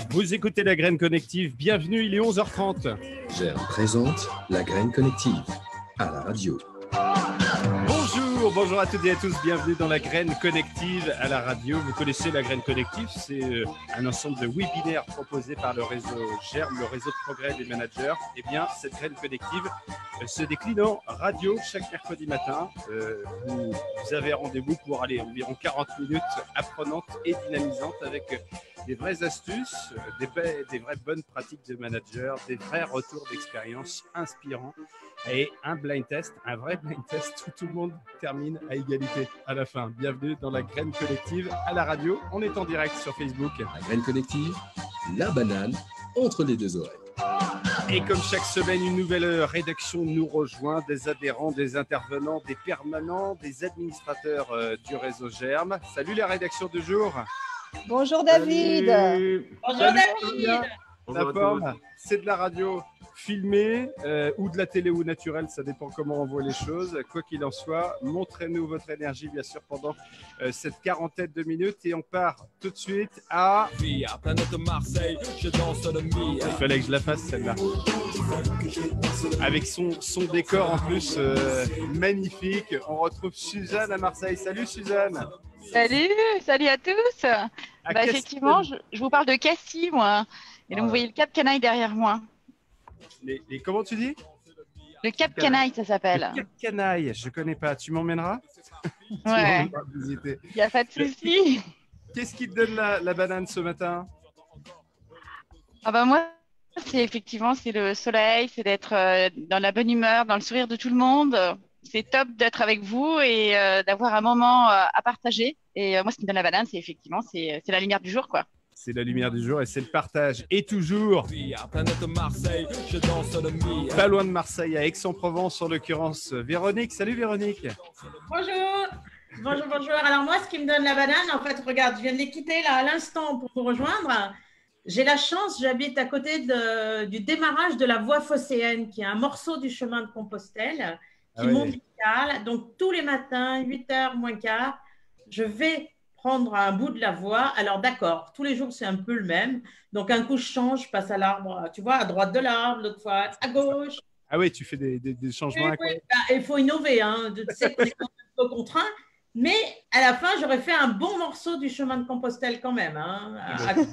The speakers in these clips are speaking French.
Vous écoutez La Graine Connective, bienvenue, il est 11h30. Germe présente La Graine Connective à la radio. Bonjour à toutes et à tous, bienvenue dans La Graine Connective à la radio. Vous connaissez La Graine Connective, c'est un ensemble de webinaires proposés par le réseau Germe, le réseau de progrès des managers. Eh bien, cette Graine Connective se décline en radio chaque mercredi matin. Vous avez rendez-vous pour aller environ 40 minutes apprenantes et dynamisantes avec des vraies astuces, des vraies bonnes pratiques de manager, des vrais retours d'expérience inspirants et un blind test, un vrai blind test où tout le monde termine à égalité à la fin. Bienvenue dans La Graine Collective à la radio. On est en direct sur Facebook. La Graine Collective, la banane entre les deux oreilles. Et comme chaque semaine, une nouvelle rédaction nous rejoint, des adhérents, des intervenants, des permanents, des administrateurs du réseau Germe. Salut la rédaction du jour. Bonjour David. Salut. Bonjour David. La forme, c'est de la radio filmée ou de la télé ou naturelle, ça dépend comment on voit les choses. Quoi qu'il en soit, montrez-nous votre énergie bien sûr pendant cette quarantaine de minutes et on part tout de suite à... Il fallait que je la fasse celle-là. Avec son décor en plus magnifique, on retrouve Suzanne à Marseille. Salut Suzanne. Salut à tous. Effectivement, je vous parle de Cassis, moi. Et donc, vous voyez le Cap Canaille derrière moi. Les comment tu dis? Le Cap Canaille, ça s'appelle. Le Cap Canaille, je ne connais pas. Tu m'emmèneras? Ouais. Il n'y a pas de souci. Qu'est-ce qui te donne la banane ce matin? Moi, c'est le soleil, c'est d'être dans la bonne humeur, dans le sourire de tout le monde. C'est top d'être avec vous et d'avoir un moment à partager. Et moi, ce qui me donne la banane, c'est la lumière du jour, quoi. C'est la lumière du jour et c'est le partage. Et toujours, pas loin de Marseille, à Aix-en-Provence en l'occurrence, Véronique. Salut Véronique. Bonjour. Alors moi, ce qui me donne la banane, en fait, regarde, je viens de les quitter là à l'instant pour vous rejoindre. J'ai la chance, j'habite à côté du démarrage de la voie phocéenne, qui est un morceau du chemin de Compostelle, qui monte Vical. Donc tous les matins, 8h moins quart, je vais prendre un bout de la voie. Alors d'accord, tous les jours c'est un peu le même. Donc un coup je change, je passe à l'arbre, tu vois, à droite de l'arbre, l'autre fois à gauche. Ah oui, tu fais des changements. Oui. Il faut innover, hein. Tu sais qu'on est un peu contraint. Mais à la fin, j'aurais fait un bon morceau du chemin de Compostelle quand même. Hein, à 5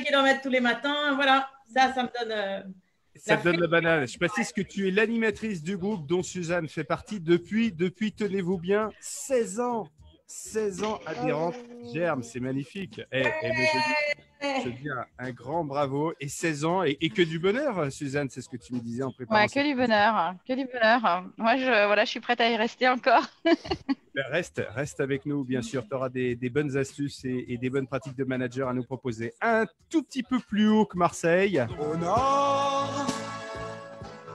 km tous les matins, voilà. Ça me donne... Ça te donne la banane. Je précise que tu es l'animatrice du groupe dont Suzanne fait partie depuis tenez-vous bien, 16 ans. 16 ans adhérente Germe, c'est magnifique. Je dis un grand bravo. Et 16 ans, et que du bonheur, Suzanne, c'est ce que tu me disais en préparant. Ouais, que du bonheur. Moi, je suis prête à y rester encore. Reste avec nous, bien sûr. Tu auras des bonnes astuces et des bonnes pratiques de manager à nous proposer. Un tout petit peu plus haut que Marseille. Au nord,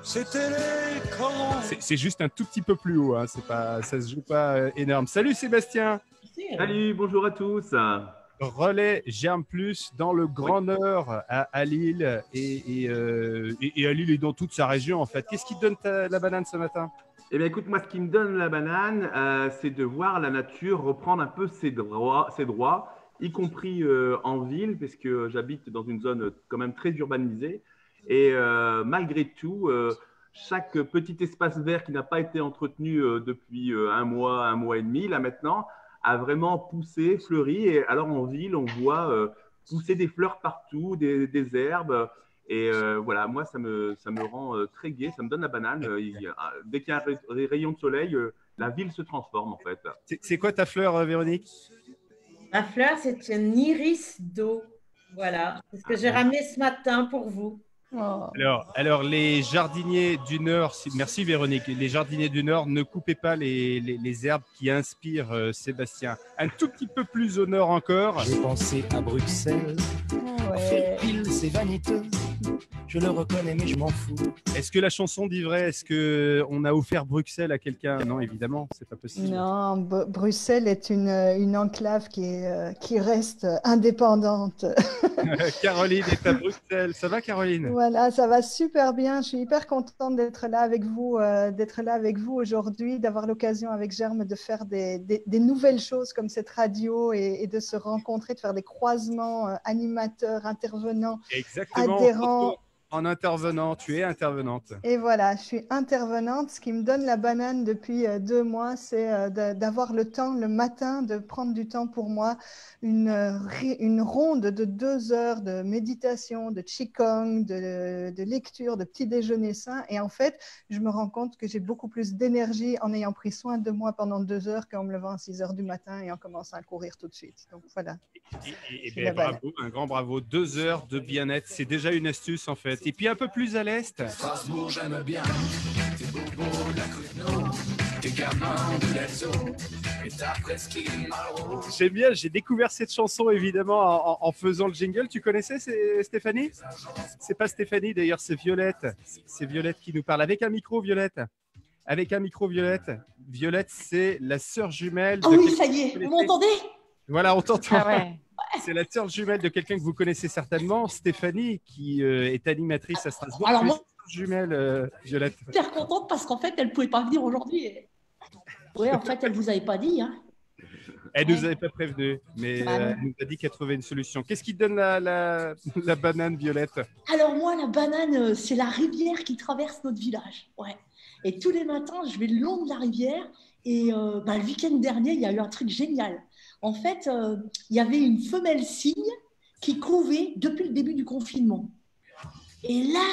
c'était les camps. C'est juste un tout petit peu plus haut, hein. Ça se joue pas énorme. Salut Sébastien. Salut, bonjour à tous. Relais Germe Plus dans le Grand Nord à Lille et à Lille et dans toute sa région en fait. Qu'est-ce qui te donne la banane ce matin? Eh bien écoute, moi ce qui me donne la banane, c'est de voir la nature reprendre un peu ses droits, y compris en ville, parce que j'habite dans une zone quand même très urbanisée. Et malgré tout, chaque petit espace vert qui n'a pas été entretenu depuis un mois et demi, là maintenant, a vraiment poussé, fleuri. Et alors en ville, on voit pousser des fleurs partout, des herbes. Et voilà, moi, ça me rend très gai, ça me donne la banane. Dès qu'il y a des rayons de soleil, la ville se transforme en fait. C'est quoi ta fleur, Véronique? Ma fleur, c'est un iris d'eau. Voilà, c'est ce que j'ai ramené ce matin pour vous. Oh. Alors, les jardiniers du Nord, merci Véronique, les jardiniers du Nord, ne coupez pas les herbes qui inspirent Sébastien. Un tout petit peu plus au nord encore. J'ai pensé à Bruxelles, ouais. Pile, c'est vaniteux, Je le reconnais, mais je m'en fous. Est-ce que la chanson dit vrai? Est-ce qu'on a offert Bruxelles à quelqu'un? Non, évidemment, c'est pas possible. Non, Bruxelles est une enclave qui reste indépendante. Caroline est à Bruxelles. Ça va, Caroline? Voilà, ça va super bien. Je suis hyper contente d'être là avec vous aujourd'hui, d'avoir l'occasion avec Germe de faire des nouvelles choses comme cette radio et de se rencontrer, de faire des croisements animateurs, intervenants, Exactement. adhérents. En intervenant, tu es intervenante. Et voilà, je suis intervenante. Ce qui me donne la banane depuis 2 mois, c'est d'avoir le temps le matin, de prendre du temps pour moi, une ronde de 2 heures de méditation, de qigong, de lecture, de petit déjeuner sain. Et en fait, je me rends compte que j'ai beaucoup plus d'énergie en ayant pris soin de moi pendant 2 heures qu'en me levant à 6 heures du matin et en commençant à courir tout de suite. Donc voilà. Et bien, bravo, un grand bravo. 2 heures de bien-être, c'est déjà une astuce en fait. Et puis un peu plus à l'est. Strasbourg, j'aime bien. T'es bobo, la Cruno. T'es gamin de l'Elzo. Et ta presqu'île Malraux. J'aime bien, j'ai découvert cette chanson évidemment en faisant le jingle. Tu connaissais Stéphanie? C'est pas Stéphanie d'ailleurs, c'est Violette. C'est Violette qui nous parle. Avec un micro, Violette. Avec un micro, Violette. Violette, c'est la sœur jumelle. Ah oui, ça y est, vous m'entendez? Voilà, on t'entend. Ah ouais. C'est la sœur jumelle de quelqu'un que vous connaissez certainement, Stéphanie, qui est animatrice à Strasbourg. Alors moi, jumelle, Violette. je suis hyper contente parce qu'en fait, elle ne pouvait pas venir aujourd'hui. Oui, en fait, elle ne vous avait pas dit. Hein. Elle ne nous avait pas prévenu, mais elle nous a dit qu'elle trouvait une solution. Qu'est-ce qui te donne la banane, Violette? Alors moi, la banane, c'est la rivière qui traverse notre village. Ouais. Et tous les matins, je vais le long de la rivière. Et le week-end dernier, il y a eu un truc génial. En fait, il y avait une femelle cygne qui couvait depuis le début du confinement. Et là,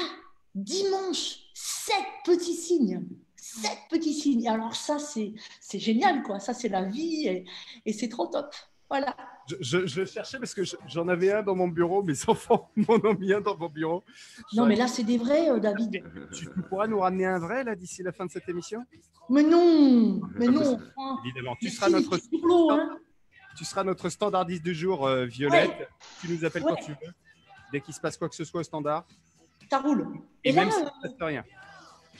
dimanche, 7 petits cygnes. 7 petits cygnes. Et alors ça, c'est génial, quoi. Ça, c'est la vie et c'est trop top. Voilà. Je cherchais parce que j'en avais un dans mon bureau. Mes enfants m'en ont mis un dans mon bureau. Non, mais là, c'est des vrais, David. Tu pourras nous ramener un vrai, là, d'ici la fin de cette émission? Mais non. Évidemment. Tu seras notre standardiste du jour, Violette. Ouais. Tu nous appelles quand tu veux. Dès qu'il se passe quoi que ce soit au standard. Ça roule. Et même si ça ne se passe rien.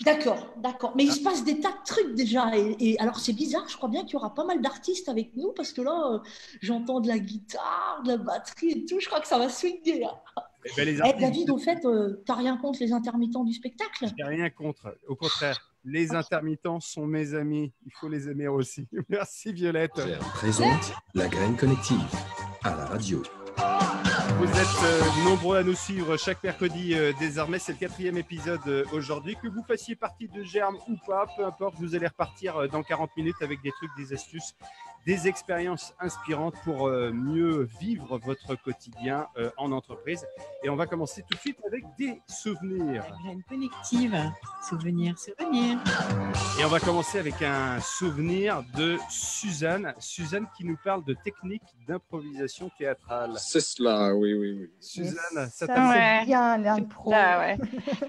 D'accord. Mais il se passe des tas de trucs déjà. Et alors, c'est bizarre, je crois bien qu'il y aura pas mal d'artistes avec nous parce que là, j'entends de la guitare, de la batterie et tout. Je crois que ça va swinguer. David, au fait, t'as rien contre les intermittents du spectacle? J'ai rien contre. Au contraire, les intermittents sont mes amis. Il faut les aimer aussi. Merci, Violette. Présente la graine collective à la radio. Vous êtes nombreux à nous suivre chaque mercredi désormais. C'est le 4e épisode aujourd'hui. Que vous fassiez partie de Germe ou pas, peu importe, vous allez repartir dans 40 minutes avec des trucs, des astuces, des expériences inspirantes pour mieux vivre votre quotidien en entreprise. Et on va commencer tout de suite avec des souvenirs. La graine collective, souvenirs. Et on va commencer avec un souvenir de Suzanne. Suzanne qui nous parle de techniques d'improvisation théâtrale. C'est cela, oui. Suzanne, ça c'est bien l'impro. Ouais.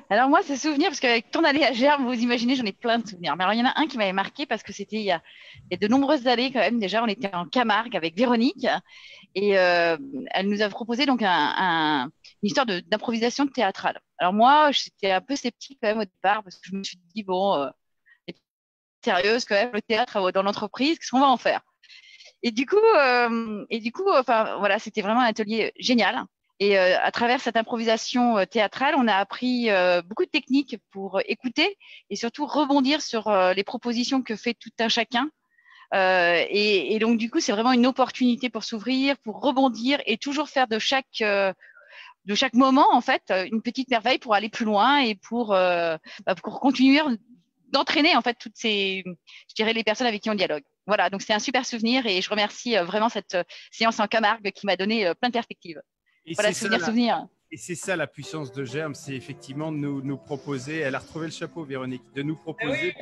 Alors moi, ce souvenir, parce qu'avec ton allée à Germe, vous imaginez, j'en ai plein de souvenirs. Mais alors, il y en a un qui m'avait marqué parce que c'était il y a de nombreuses années quand même. Déjà, on était en Camargue avec Véronique et elle nous a proposé donc une histoire d'improvisation théâtrale. Alors moi, j'étais un peu sceptique quand même au départ parce que je me suis dit, bon, sérieuse quand même, le théâtre dans l'entreprise, qu'est-ce qu'on va en faire? Et du coup, enfin voilà, c'était vraiment un atelier génial. Et à travers cette improvisation théâtrale, on a appris beaucoup de techniques pour écouter et surtout rebondir sur les propositions que fait tout un chacun. Et donc du coup, c'est vraiment une opportunité pour s'ouvrir, pour rebondir et toujours faire de chaque moment en fait une petite merveille pour aller plus loin et pour continuer d'entraîner en fait toutes ces, je dirais, les personnes avec qui on dialogue. Voilà, donc c'est un super souvenir et je remercie vraiment cette séance en Camargue qui m'a donné plein de perspectives. Et voilà, souvenir. Et c'est ça la puissance de Germe, c'est effectivement de nous proposer, elle a retrouvé le chapeau Véronique, de nous proposer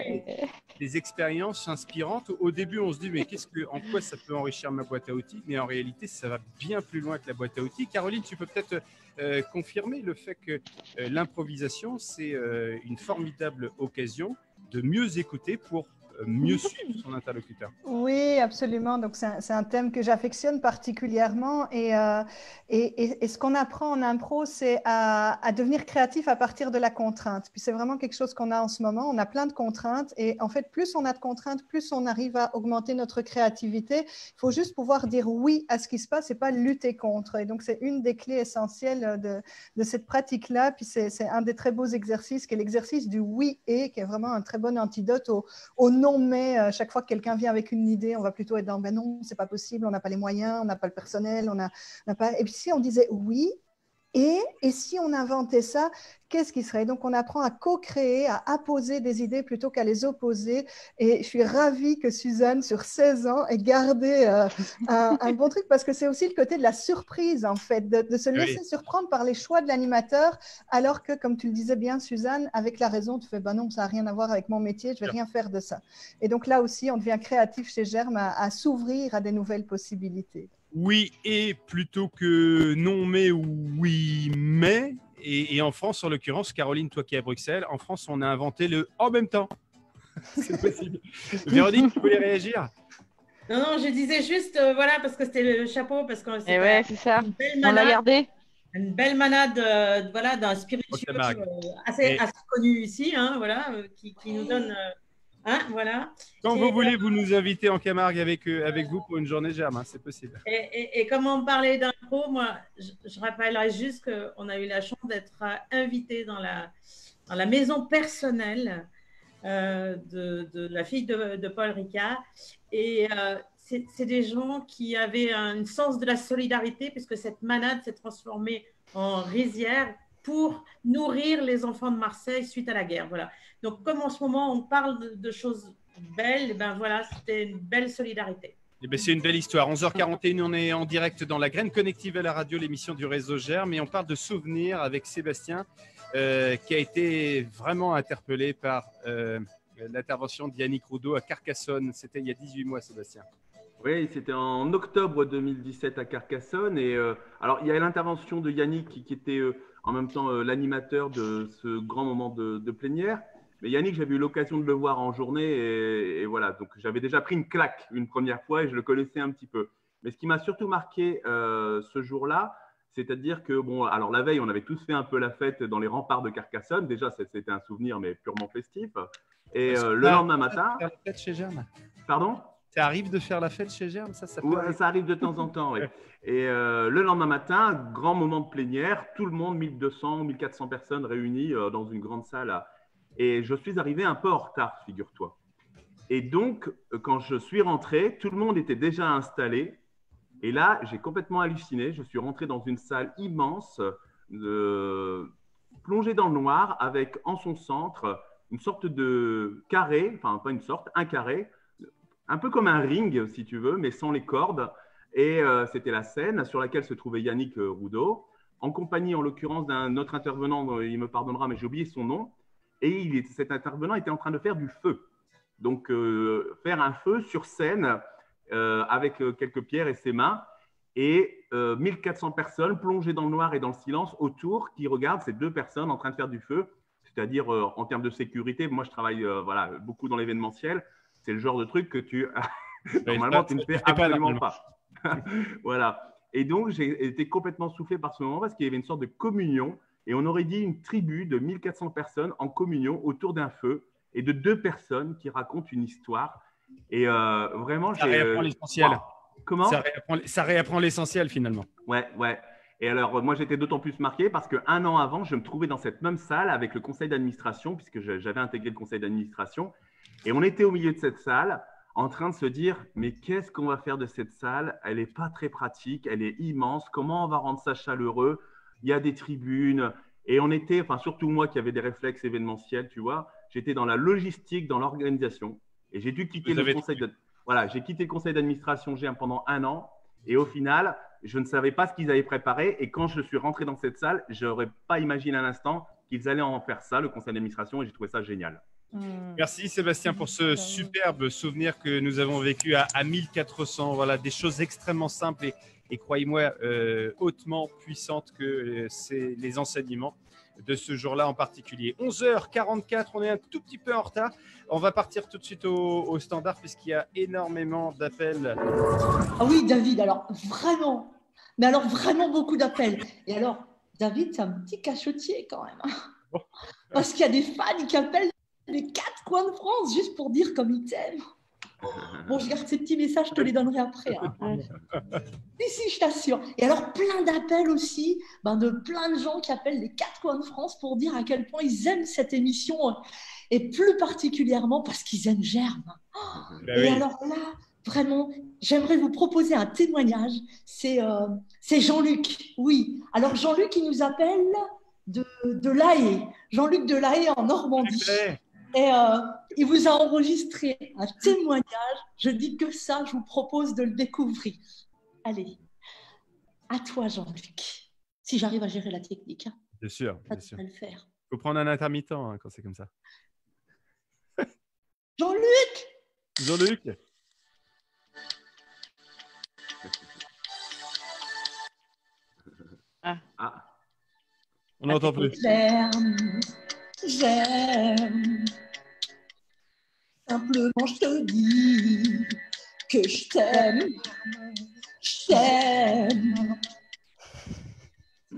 des expériences inspirantes. Au début, on se dit mais en quoi ça peut enrichir ma boîte à outils? Mais en réalité, ça va bien plus loin que la boîte à outils. Caroline, tu peux peut-être confirmer le fait que l'improvisation, c'est une formidable occasion de mieux écouter pour mieux suivre son interlocuteur. Oui, absolument. Donc, c'est un thème que j'affectionne particulièrement. Et ce qu'on apprend en impro, c'est à devenir créatif à partir de la contrainte. Puis, c'est vraiment quelque chose qu'on a en ce moment. On a plein de contraintes. Et en fait, plus on a de contraintes, plus on arrive à augmenter notre créativité. Il faut juste pouvoir dire oui à ce qui se passe et pas lutter contre. Et donc, c'est une des clés essentielles de cette pratique-là. Puis, c'est un des très beaux exercices qui est l'exercice du oui et, qui est vraiment un très bon antidote au non mais. Chaque fois que quelqu'un vient avec une idée, on va plutôt être dans ben non, c'est pas possible, on n'a pas les moyens, on n'a pas le personnel, on n'a pas. Et puis si on disait oui, et si on inventait ça, qu'est-ce qui serait? Donc on apprend à co-créer, à apposer des idées plutôt qu'à les opposer. Et je suis ravie que Suzanne, sur 16 ans, ait gardé un bon truc, parce que c'est aussi le côté de la surprise, en fait, de se laisser surprendre par les choix de l'animateur, alors que, comme tu le disais bien, Suzanne, avec la raison, tu fais ben non, ça n'a rien à voir avec mon métier, je ne vais rien faire de ça. Et donc là aussi, on devient créatif chez Germe à s'ouvrir à des nouvelles possibilités. Oui et plutôt que non mais ou oui mais. Et en France, en l'occurrence, Caroline, toi qui es à Bruxelles, en France, on a inventé le en même temps. C'est possible. Véronique, tu voulais réagir? Non, je disais juste, voilà, parce que c'était le chapeau, parce que Et ouais, c'est ça. belle On l'a gardé. Une belle manade, voilà, d'un spiritueux assez connu ici, hein, voilà, qui nous donne, voilà. Quand vous voulez, vous nous invitez en Camargue avec vous pour une journée Germe, hein, c'est possible. Et comme on parlait d'impro, moi, je rappellerai juste qu'on a eu la chance d'être invité dans la maison personnelle de la fille de Paul Ricard. Et c'est des gens qui avaient un sens de la solidarité, puisque cette manade s'est transformée en rizière pour nourrir les enfants de Marseille suite à la guerre. Voilà. Donc, comme en ce moment, on parle de choses belles, et ben voilà, c'était une belle solidarité. Eh bien, c'est une belle histoire. 11h41, on est en direct dans la Graine Connective à la radio, l'émission du réseau Germe, et on parle de souvenirs avec Sébastien, qui a été vraiment interpellé par l'intervention de Yannick Roudot à Carcassonne. C'était il y a 18 mois, Sébastien. Oui, c'était en octobre 2017 à Carcassonne. Et alors, il y a l'intervention de Yannick qui était en même temps l'animateur de ce grand moment de plénière. Mais Yannick, j'avais eu l'occasion de le voir en journée et voilà. Donc, j'avais déjà pris une claque une première fois et je le connaissais un petit peu. Mais ce qui m'a surtout marqué ce jour-là, c'est-à-dire que, bon, alors la veille, on avait tous fait un peu la fête dans les remparts de Carcassonne. Déjà, c'était un souvenir, mais purement festif. Et le lendemain matin… Faire la fête chez Germe. Pardon ? Ça arrive de faire la fête chez Germe, ça Ouais, ça arrive de temps en temps, oui. Et le lendemain matin, grand moment de plénière, tout le monde, 1200, 1400 personnes réunies dans une grande salle. Et je suis arrivé un peu en retard, figure-toi. Et donc, quand je suis rentré, tout le monde était déjà installé. Et là, j'ai complètement halluciné. Je suis rentré dans une salle immense, plongée dans le noir, avec en son centre une sorte de carré, enfin pas une sorte, un carré, un peu comme un ring, si tu veux, mais sans les cordes. Et c'était la scène sur laquelle se trouvait Yannick Roudot, en compagnie, en l'occurrence, d'un autre intervenant, il me pardonnera, mais j'ai oublié son nom. Et cet intervenant était en train de faire du feu. Donc, faire un feu sur scène avec quelques pierres et ses mains. Et 1400 personnes plongées dans le noir et dans le silence autour qui regardent ces deux personnes en train de faire du feu. C'est-à-dire, en termes de sécurité, moi, je travaille voilà, beaucoup dans l'événementiel. C'est le genre de truc que normalement, tu ne fais absolument pas. Voilà. Et donc, j'ai été complètement soufflé par ce moment parce qu'il y avait une sorte de communion. Et on aurait dit une tribu de 1400 personnes en communion autour d'un feu et de deux personnes qui racontent une histoire. Et vraiment, ça réapprend l'essentiel. Wow. Comment ? Ça réapprend l'essentiel finalement. Ouais, ouais. Et alors, moi, j'étais d'autant plus marqué parce qu'un an avant, je me trouvais dans cette même salle avec le conseil d'administration, puisque j'avais intégré le conseil d'administration. Et on était au milieu de cette salle en train de se dire, mais qu'est-ce qu'on va faire de cette salle ? Elle n'est pas très pratique, elle est immense. Comment on va rendre ça chaleureux ? Il y a des tribunes. Et on était, enfin, surtout moi qui avais des réflexes événementiels, tu vois, j'étais dans la logistique, dans l'organisation. Et j'ai dû quitter le conseil j'ai quitté le conseil d'administration Germe pendant un an. Et au final, je ne savais pas ce qu'ils avaient préparé. Et quand je suis rentré dans cette salle, je n'aurais pas imaginé un instant qu'ils allaient en faire ça, le conseil d'administration. Et j'ai trouvé ça génial. Merci Sébastien pour ce superbe souvenir que nous avons vécu à 1400. Voilà, des choses extrêmement simples et croyez-moi, hautement puissantes que c'est les enseignements. de ce jour-là en particulier. 11h44, on est un tout petit peu en retard. On va partir tout de suite au standard puisqu'il y a énormément d'appels. Ah oui, David, alors vraiment, mais alors vraiment beaucoup d'appels. Et alors, David, c'est un petit cachotier quand même. Hein. Parce qu'il y a des fans qui appellent les 4 coins de France juste pour dire comme ils t'aiment. Bon, je garde ces petits messages, je te les donnerai après. Hein. Si, je t'assure. Et alors, plein d'appels aussi, de plein de gens qui appellent les 4 coins de France pour dire à quel point ils aiment cette émission et plus particulièrement parce qu'ils aiment Germe. Et alors là, vraiment, j'aimerais vous proposer un témoignage. C'est Jean-Luc. Oui. Alors, Jean-Luc, il nous appelle de La Haye. Jean-Luc de La Haye en Normandie. Et il vous a enregistré un témoignage. Je dis que ça, je vous propose de le découvrir. Allez, à toi, Jean-Luc. Si j'arrive à gérer la technique. Hein. Bien sûr. Ça devrait le faire. Il faut prendre un intermittent quand c'est comme ça. Jean-Luc! Jean-Luc! Ah. On n'entend plus. J'aime. Simplement, je te dis que je t'aime. Je t'aime.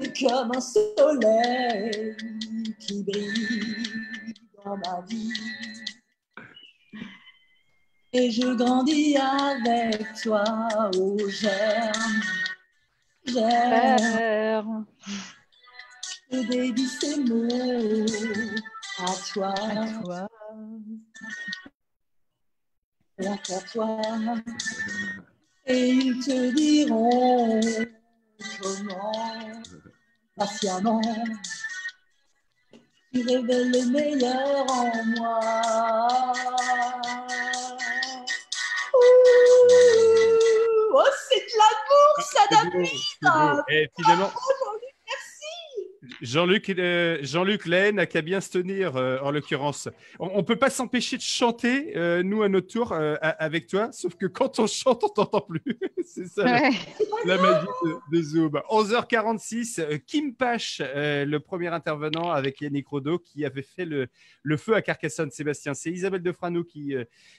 C'est comme un soleil qui brille dans ma vie. Et je grandis avec toi, oh Germe. Germe. Je dédie ces mots à toi. Et à toi. Et ils te diront comment, patiemment, tu révèles le meilleur en moi. Oh, c'est de l'amour, ça, David. Et finalement, Jean-Luc, merci. Jean-Luc Laine n'a qu'à bien se tenir, en l'occurrence. On ne peut pas s'empêcher de chanter, nous, à notre tour, avec toi, sauf que quand on chante, on ne t'entend plus. C'est ça, la magie de Zoom. 11h46, Kim Pache, le premier intervenant avec Yannick Rodeau, qui avait fait le feu à Carcassonne. Sébastien, c'est Isabelle Defrano qui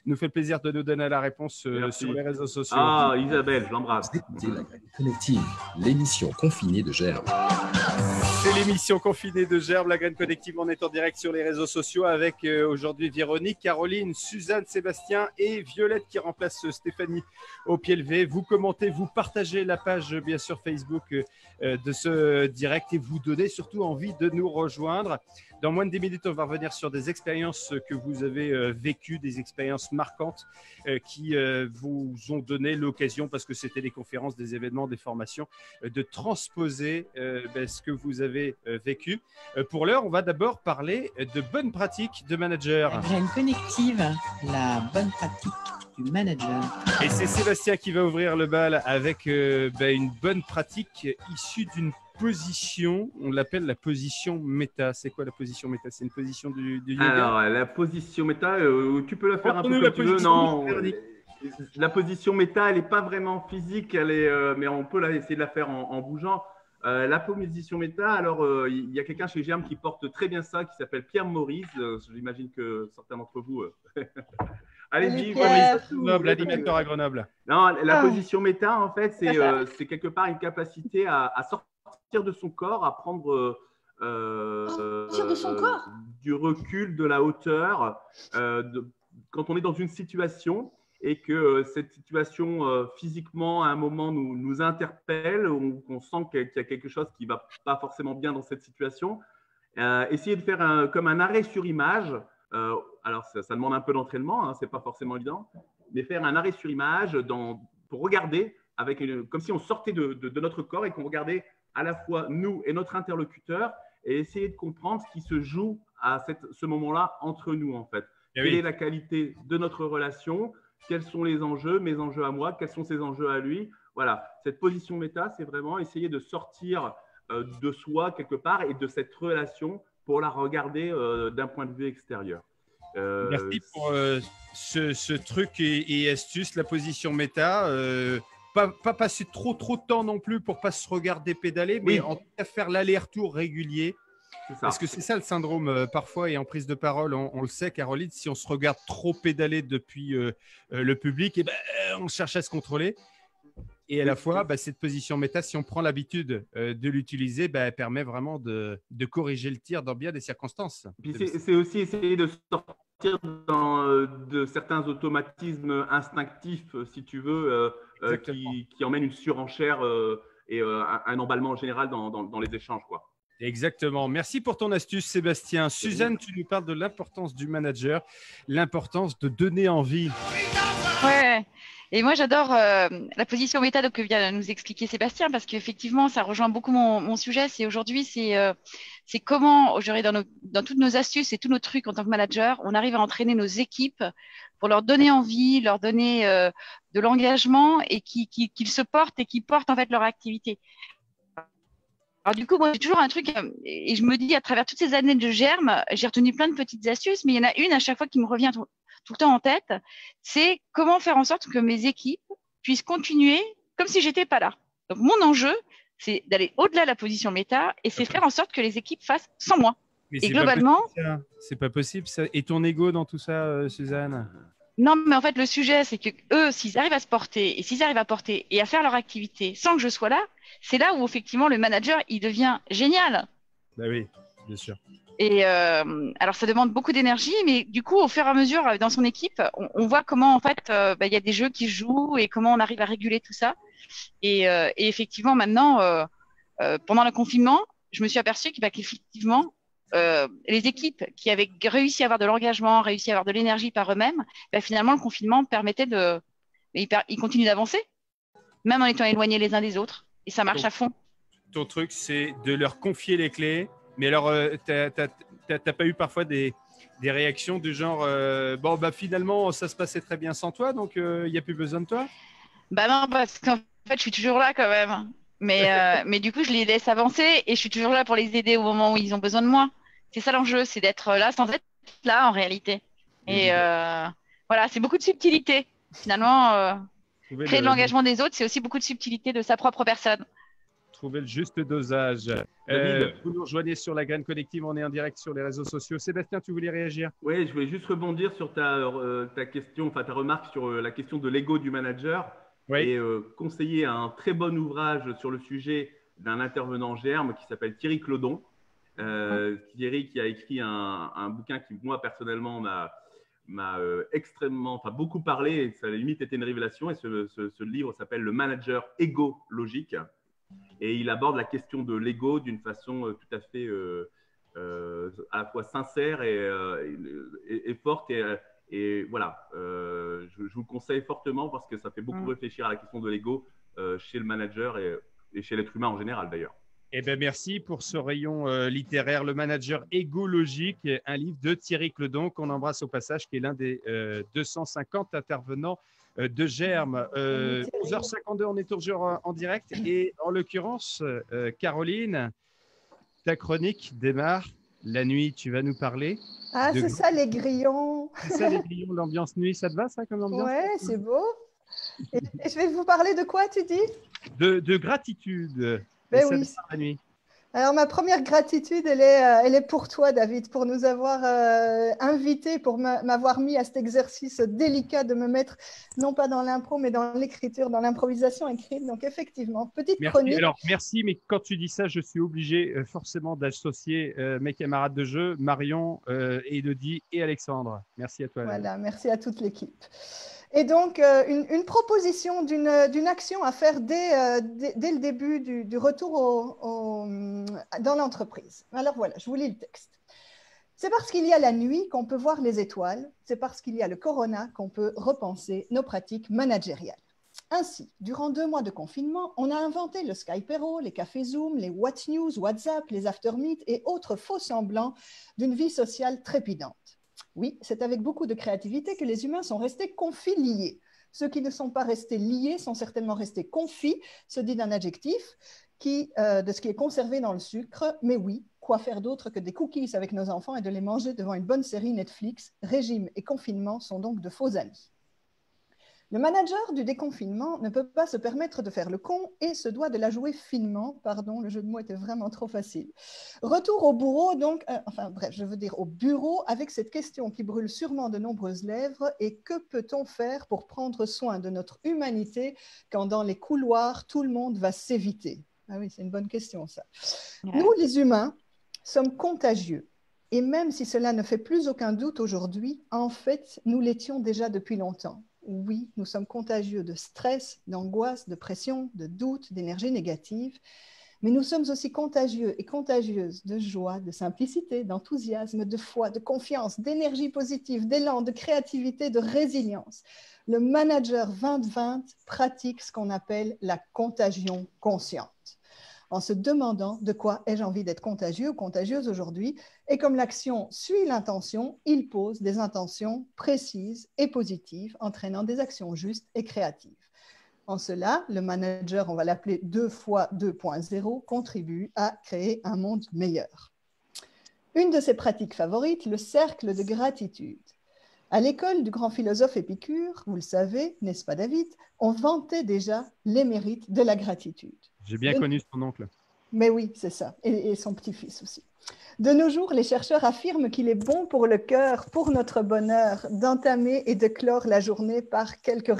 nous fait le plaisir de nous donner la réponse sur les réseaux sociaux. Ah, Isabelle, je l'embrasse. Écoutez la Graine Connective, l'émission confinée de Germe. C'est l'émission confinée de Germe, la Graine Connective. On est en direct sur les réseaux sociaux avec aujourd'hui Véronique, Caroline, Suzanne, Sébastien et Violette qui remplace Stéphanie au pied levé. Vous commentez, vous partagez la page bien sûr Facebook de ce direct et vous donnez surtout envie de nous rejoindre. Dans moins de 10 minutes, on va revenir sur des expériences que vous avez vécues, des expériences marquantes qui vous ont donné l'occasion, parce que c'était des conférences, des événements, des formations, de transposer ce que vous avez vécu. Pour l'heure, on va d'abord parler de bonnes pratiques de manager. La Graine Connective, la bonne pratique du manager. Et c'est Sébastien qui va ouvrir le bal avec une bonne pratique issue d'une position, on l'appelle la position méta. C'est quoi la position méta? C'est une position du yoga. Alors, la position méta, tu peux la faire un peu comme tu veux. Non, la position méta, elle n'est pas vraiment physique, mais on peut essayer de la faire en bougeant. La position méta, alors il y a quelqu'un chez Germe qui porte très bien ça, qui s'appelle Pierre Maurice. J'imagine que certains d'entre vous… Allez-y, Grenoble, animateur à Grenoble. Non, la position méta, en fait, c'est quelque part une capacité à sortir de son corps, à prendre du recul, de la hauteur, quand on est dans une situation et que cette situation physiquement à un moment nous interpelle, on sent qu'il y a quelque chose qui ne va pas forcément bien dans cette situation. Essayer de faire comme un arrêt sur image. Alors, ça demande un peu d'entraînement, ce n'est pas forcément évident, mais faire un arrêt sur image pour regarder, comme si on sortait de notre corps et qu'on regardait à la fois nous et notre interlocuteur et essayer de comprendre ce qui se joue à ce moment-là entre nous, en fait. Quelle est la qualité de notre relation? Quels sont les enjeux, mes enjeux à moi? Quels sont ses enjeux à lui? Voilà, cette position méta, c'est vraiment essayer de sortir de soi quelque part et de cette relation pour la regarder d'un point de vue extérieur. Merci pour ce truc et astuce, la position méta. Pas passer trop de temps non plus pour pas se regarder pédaler, mais en tout cas faire l'aller-retour régulier C'est ça. Parce que c'est ça le syndrome parfois, et en prise de parole, on le sait, Caroline, si on se regarde trop pédaler depuis le public, on cherche à se contrôler. Et à la fois, cette position méta, si on prend l'habitude de l'utiliser, elle permet vraiment de corriger le tir dans bien des circonstances. Puis c'est aussi essayer de sortir de certains automatismes instinctifs, si tu veux, qui emmènent une surenchère et un emballement général dans les échanges, quoi. Exactement. Merci pour ton astuce, Sébastien. Suzanne, tu nous parles de l'importance du manager, l'importance de donner envie. Ouais. Et moi, j'adore la position méta que vient nous expliquer Sébastien, parce qu'effectivement, ça rejoint beaucoup mon sujet. C'est aujourd'hui, c'est comment, dans toutes nos astuces et tous nos trucs en tant que manager, on arrive à entraîner nos équipes pour leur donner envie, leur donner de l'engagement et qu'ils se portent et qu'ils portent en fait leur activité. Alors du coup, moi, j'ai toujours un truc, et je me dis, à travers toutes ces années de germe, j'ai retenu plein de petites astuces, mais il y en a une à chaque fois qui me revient tout le temps en tête, c'est comment faire en sorte que mes équipes puissent continuer comme si j'étais pas là. Donc, mon enjeu, c'est d'aller au-delà de la position méta et c'est faire en sorte que les équipes fassent sans moi. Mais et globalement… C'est pas possible, ça. Et ton ego dans tout ça, Suzanne? Non, mais en fait, le sujet, c'est que eux, s'ils arrivent à se porter et s'ils arrivent à porter et à faire leur activité sans que je sois là, c'est là où effectivement le manager, il devient génial. Bah oui, bien sûr. Et alors, ça demande beaucoup d'énergie, mais du coup, au fur et à mesure, dans son équipe, on voit comment en fait, il y a des jeux qui se jouent et comment on arrive à réguler tout ça. Et effectivement, maintenant, pendant le confinement, je me suis aperçue qu'effectivement, les équipes qui avaient réussi à avoir de l'engagement, réussi à avoir de l'énergie par eux-mêmes, finalement, le confinement permettait ils continuent d'avancer, même en étant éloignés les uns des autres. Et ça marche à fond. Ton truc, c'est de leur confier les clés. Mais alors, t'as pas eu parfois des réactions du genre finalement, ça se passait très bien sans toi, donc il n'y a plus besoin de toi? Bah non, parce qu'en fait, je suis toujours là quand même. Mais du coup, je les laisse avancer et je suis toujours là pour les aider au moment où ils ont besoin de moi. C'est ça l'enjeu, c'est d'être là sans être là en réalité. Et voilà, c'est beaucoup de subtilité. Finalement, créer de l'engagement des autres, c'est aussi beaucoup de subtilité de sa propre personne. Trouver le juste dosage. Vous nous rejoignez sur la Graine Collective, on est en direct sur les réseaux sociaux. Sébastien, tu voulais réagir? Oui, je voulais juste rebondir sur ta question, ta remarque sur la question de l'ego du manager. Oui. Et conseiller un très bon ouvrage sur le sujet d'un intervenant germe qui s'appelle Thierry Clodon. Thierry qui a écrit un bouquin qui, moi, personnellement, m'a extrêmement, beaucoup parlé et ça a limite été une révélation. Et ce livre s'appelle Le manager égologique. Et il aborde la question de l'ego d'une façon tout à fait à la fois sincère et forte. Et voilà, je vous le conseille fortement parce que ça fait beaucoup réfléchir à la question de l'ego chez le manager et chez l'être humain en général d'ailleurs. Eh bien, merci pour ce rayon littéraire, Le manager égologique, un livre de Thierry Clodon qu'on embrasse au passage, qui est l'un des 250 intervenants de Germe. 11h52, on est toujours en direct. Et en l'occurrence, Caroline, ta chronique démarre. La nuit, tu vas nous parler. Ah, c'est ça les grillons. C'est ça les grillons, l'ambiance nuit. Ça te va, ça, comme ambiance? Ouais, c'est beau. Et je vais vous parler de quoi, tu dis? De gratitude. Ben oui. La nuit. Alors, ma première gratitude, elle est pour toi, David, pour nous avoir invités, pour m'avoir mis à cet exercice délicat de me mettre, non pas dans l'impro, mais dans l'écriture, dans l'improvisation écrite. Donc, effectivement, petite chronique. Alors, merci, mais quand tu dis ça, je suis obligé forcément d'associer mes camarades de jeu, Marion, Élodie et Alexandre. Merci à toi. Voilà, merci à toute l'équipe. Et donc, une proposition d'une action à faire dès le début du retour dans l'entreprise. Alors voilà, je vous lis le texte. C'est parce qu'il y a la nuit qu'on peut voir les étoiles, c'est parce qu'il y a le corona qu'on peut repenser nos pratiques managériales. Ainsi, durant 2 mois de confinement, on a inventé le Skypero, les cafés Zoom, les What News, WhatsApp, les Aftermeet et autres faux semblants d'une vie sociale trépidante. Oui, c'est avec beaucoup de créativité que les humains sont restés confis-liés. Ceux qui ne sont pas restés liés sont certainement restés confis, se dit d'un adjectif, de ce qui est conservé dans le sucre. Mais oui, quoi faire d'autre que des cookies avec nos enfants et de les manger devant une bonne série Netflix? Régime et confinement sont donc de faux amis. Le manager du déconfinement ne peut pas se permettre de faire le con et se doit de la jouer finement. Pardon, le jeu de mots était vraiment trop facile. Retour au bureau, donc, au bureau avec cette question qui brûle sûrement de nombreuses lèvres. Et que peut-on faire pour prendre soin de notre humanité quand dans les couloirs, tout le monde va s'éviter? Ah oui, c'est une bonne question, ça. Ouais. Nous, les humains, sommes contagieux. Et même si cela ne fait plus aucun doute aujourd'hui, en fait, nous l'étions déjà depuis longtemps. Oui, nous sommes contagieux de stress, d'angoisse, de pression, de doute, d'énergie négative, mais nous sommes aussi contagieux et contagieuses de joie, de simplicité, d'enthousiasme, de foi, de confiance, d'énergie positive, d'élan, de créativité, de résilience. Le manager 2020 pratique ce qu'on appelle la contagion consciente, en se demandant de quoi ai-je envie d'être contagieux ou contagieuse aujourd'hui. Et comme l'action suit l'intention, il pose des intentions précises et positives, entraînant des actions justes et créatives. En cela, le manager, on va l'appeler 2 fois 2.0, contribue à créer un monde meilleur. Une de ses pratiques favorites, le cercle de gratitude. À l'école du grand philosophe Épicure, vous le savez, n'est-ce pas David, on vantait déjà les mérites de la gratitude. J'ai bien connu son oncle. Mais oui, c'est ça, et son petit-fils aussi. De nos jours, les chercheurs affirment qu'il est bon pour le cœur, pour notre bonheur, d'entamer et de clore la journée par quelques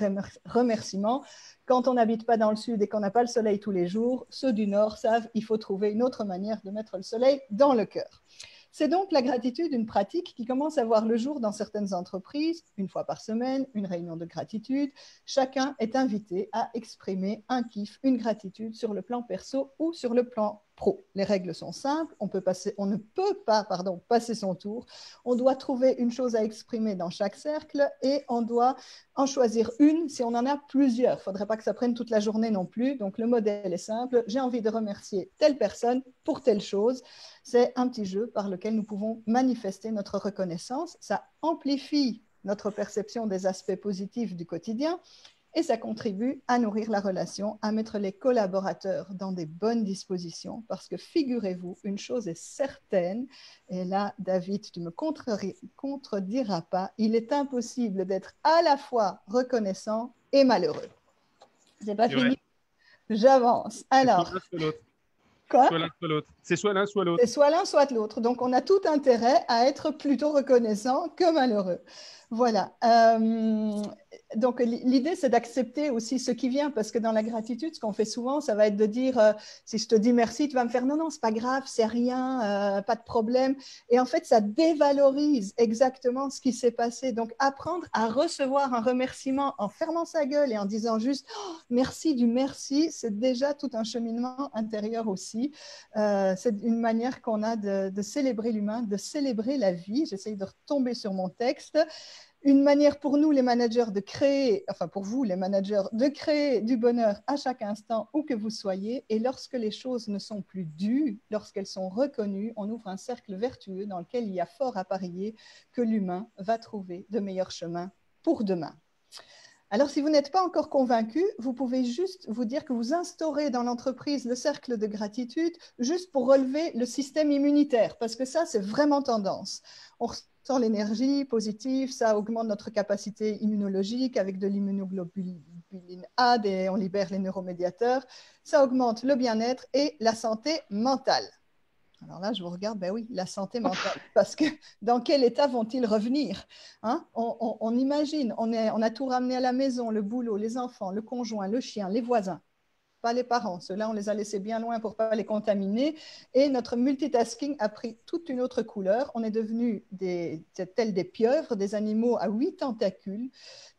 remerciements. Quand on n'habite pas dans le sud et qu'on n'a pas le soleil tous les jours, ceux du nord savent qu'il faut trouver une autre manière de mettre le soleil dans le cœur. C'est donc la gratitude une pratique qui commence à voir le jour dans certaines entreprises, une fois par semaine, une réunion de gratitude. Chacun est invité à exprimer un kiff, une gratitude sur le plan perso ou sur le plan pro. Les règles sont simples, on ne peut pas passer son tour. On doit trouver une chose à exprimer dans chaque cercle et on doit en choisir une si on en a plusieurs. Il ne faudrait pas que ça prenne toute la journée non plus. Donc le modèle est simple. J'ai envie de remercier telle personne pour telle chose. C'est un petit jeu par lequel nous pouvons manifester notre reconnaissance. Ça amplifie notre perception des aspects positifs du quotidien et ça contribue à nourrir la relation, à mettre les collaborateurs dans des bonnes dispositions parce que figurez-vous, une chose est certaine, et là, David, tu ne me contrediras pas, il est impossible d'être à la fois reconnaissant et malheureux. C'est pas fini, j'avance. Alors, quoi ? Soit l'un, soit l'autre. C'est soit l'un, soit l'autre. C'est soit l'un, soit l'autre. Donc, on a tout intérêt à être plutôt reconnaissant que malheureux. Voilà. Donc, l'idée, c'est d'accepter aussi ce qui vient, parce que dans la gratitude, ce qu'on fait souvent, ça va être de dire, si je te dis merci, tu vas me faire non, c'est pas grave, c'est rien, pas de problème. Et en fait, ça dévalorise exactement ce qui s'est passé. Donc, apprendre à recevoir un remerciement en fermant sa gueule et en disant juste merci du merci, c'est déjà tout un cheminement intérieur aussi. C'est une manière qu'on a de célébrer l'humain, de célébrer la vie. J'essaye de retomber sur mon texte. Une manière pour nous, les managers, de créer, enfin pour vous, les managers, de créer du bonheur à chaque instant, où que vous soyez. Et lorsque les choses ne sont plus dues, lorsqu'elles sont reconnues, on ouvre un cercle vertueux dans lequel il y a fort à parier que l'humain va trouver de meilleurs chemins pour demain. Alors, si vous n'êtes pas encore convaincu, vous pouvez juste vous dire que vous instaurez dans l'entreprise le cercle de gratitude juste pour relever le système immunitaire, parce que ça, c'est vraiment tendance. On ressent l'énergie positive, ça augmente notre capacité immunologique avec de l'immunoglobuline A, on libère les neuromédiateurs, ça augmente le bien-être et la santé mentale. Alors là, je vous regarde, ben oui, la santé mentale, parce que dans quel état vont-ils revenir, hein? On imagine, on a tout ramené à la maison, le boulot, les enfants, le conjoint, le chien, les voisins, pas les parents. Ceux-là, on les a laissés bien loin pour ne pas les contaminer. Et notre multitasking a pris toute une autre couleur. On est devenus tels des pieuvres, des animaux à 8 tentacules,